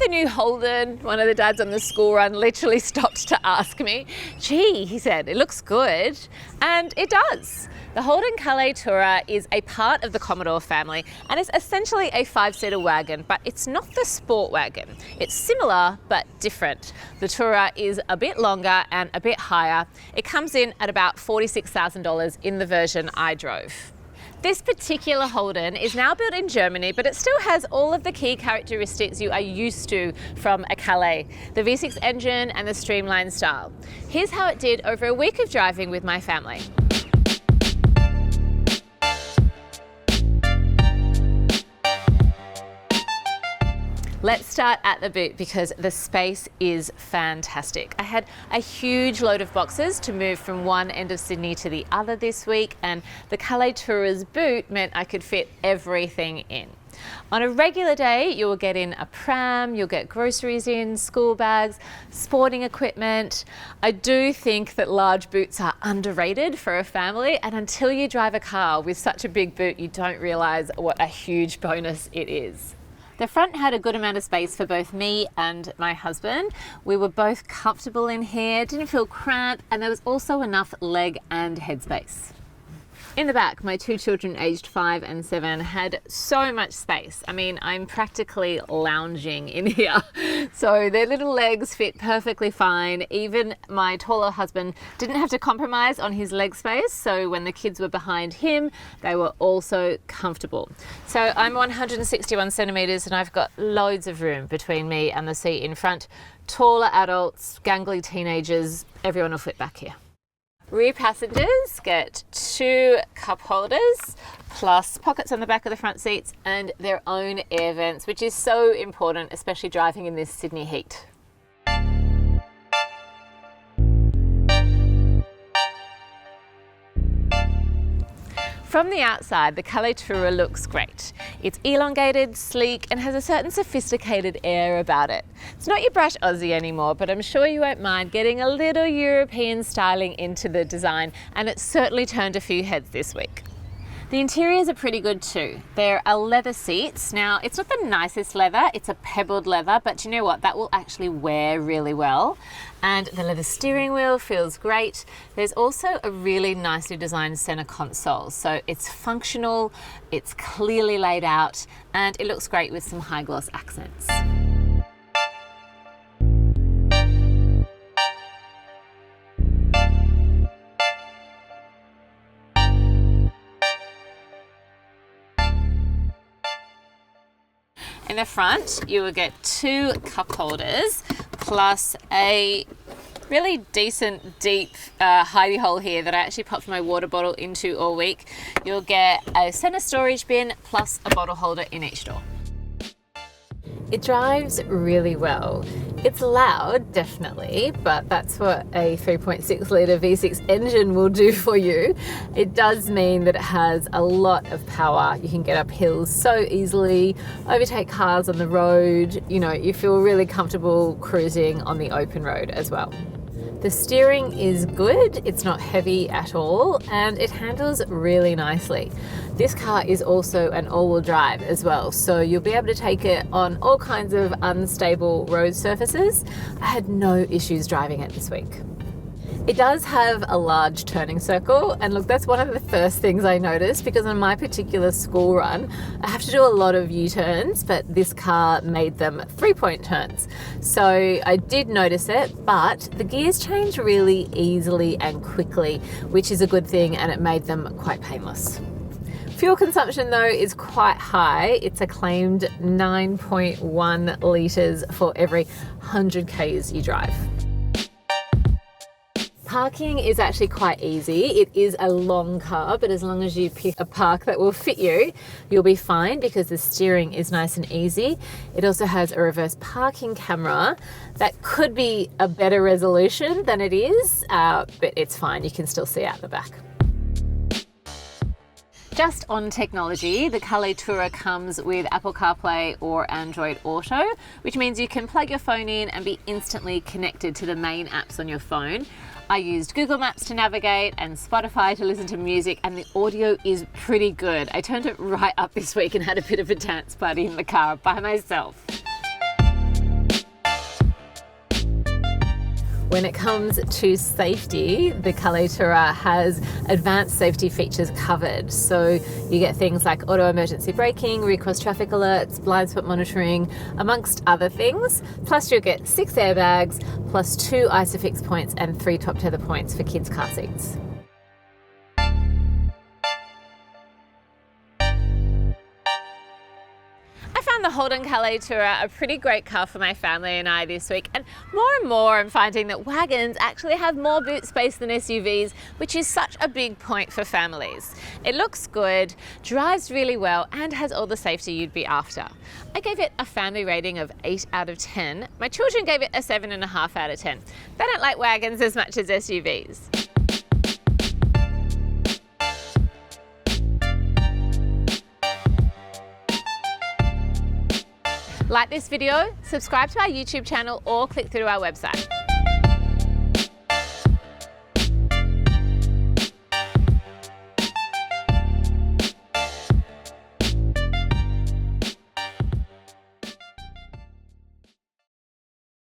the new Holden? One of the dads on the school run literally stopped to ask me. Gee, he said, it looks good. And it does. The Holden Calais Tourer is a part of the Commodore family and is essentially a 5-seater wagon, but it's not the sport wagon. It's similar but different. The Tourer is a bit longer and a bit higher. It comes in at about $46,000 in the version I drove. This particular Holden is now built in Germany, but it still has all of the key characteristics you are used to from a Calais, the V6 engine and the streamlined style. Here's how it did over a week of driving with my family. Let's start at the boot because the space is fantastic. I had a huge load of boxes to move from one end of Sydney to the other this week, and the Calais Tourer's boot meant I could fit everything in. On a regular day, you will get in a pram, you'll get groceries in, school bags, sporting equipment. I do think that large boots are underrated for a family, and until you drive a car with such a big boot, you don't realise what a huge bonus it is. The front had a good amount of space for both me and my husband. We were both comfortable in here, didn't feel cramped, and there was also enough leg and headspace. In the back, my two children aged 5 and 7 had so much space. I mean, I'm practically lounging in here. So their little legs fit perfectly fine. Even my taller husband didn't have to compromise on his leg space. So when the kids were behind him, they were also comfortable. So I'm 161 centimeters and I've got loads of room between me and the seat in front. Taller adults, gangly teenagers, everyone will fit back here. Rear passengers get 2 cup holders plus pockets on the back of the front seats and their own air vents, which is so important, especially driving in this Sydney heat. From the outside, the Calais Tourer looks great. It's elongated, sleek, and has a certain sophisticated air about it. It's not your brush Aussie anymore, but I'm sure you won't mind getting a little European styling into the design, and it certainly turned a few heads this week. The interiors are pretty good too. There are leather seats. Now, it's not the nicest leather, it's a pebbled leather, but you know what? That will actually wear really well. And the leather steering wheel feels great. There's also a really nicely designed center console. So it's functional, it's clearly laid out, and it looks great with some high gloss accents. In the front, you will get 2 cup holders plus a really decent deep hidey hole here that I actually popped my water bottle into all week. You'll get a center storage bin plus a bottle holder in each door. It drives really well. It's loud, definitely, but that's what a 3.6 litre V6 engine will do for you. It does mean that it has a lot of power. You can get up hills so easily, overtake cars on the road. You know, you feel really comfortable cruising on the open road as well. The steering is good, it's not heavy at all, and it handles really nicely. This car is also an all-wheel drive as well, so you'll be able to take it on all kinds of unstable road surfaces. I had no issues driving it this week. It does have a large turning circle, and look, that's one of the first things I noticed because on my particular school run, I have to do a lot of U-turns, but this car made them 3-point turns. So I did notice it, but the gears change really easily and quickly, which is a good thing, and it made them quite painless. Fuel consumption though is quite high. It's a claimed 9.1 litres for every 100 Ks you drive. Parking is actually quite easy. It is a long car, but as long as you pick a park that will fit you, you'll be fine because the steering is nice and easy. It also has a reverse parking camera that could be a better resolution than it is, but it's fine. You can still see out the back. Just on technology, the Calais Tourer comes with Apple CarPlay or Android Auto, which means you can plug your phone in and be instantly connected to the main apps on your phone. I used Google Maps to navigate and Spotify to listen to music, and the audio is pretty good. I turned it right up this week and had a bit of a dance party in the car by myself. When it comes to safety, the Calais Tourer has advanced safety features covered. So you get things like auto emergency braking, recross traffic alerts, blind spot monitoring, amongst other things. Plus you'll get 6 airbags, plus 2 ISOFIX points and 3 top tether points for kids' car seats. The Holden Calais Tourer a pretty great car for my family and I this week, and more I'm finding that wagons actually have more boot space than SUVs, which is such a big point for families. It looks good, drives really well, and has all the safety you'd be after. I gave it a family rating of 8 out of 10. My children gave it a 7.5 out of 10. They don't like wagons as much as SUVs. Like this video, subscribe to our YouTube channel, or click through to our website.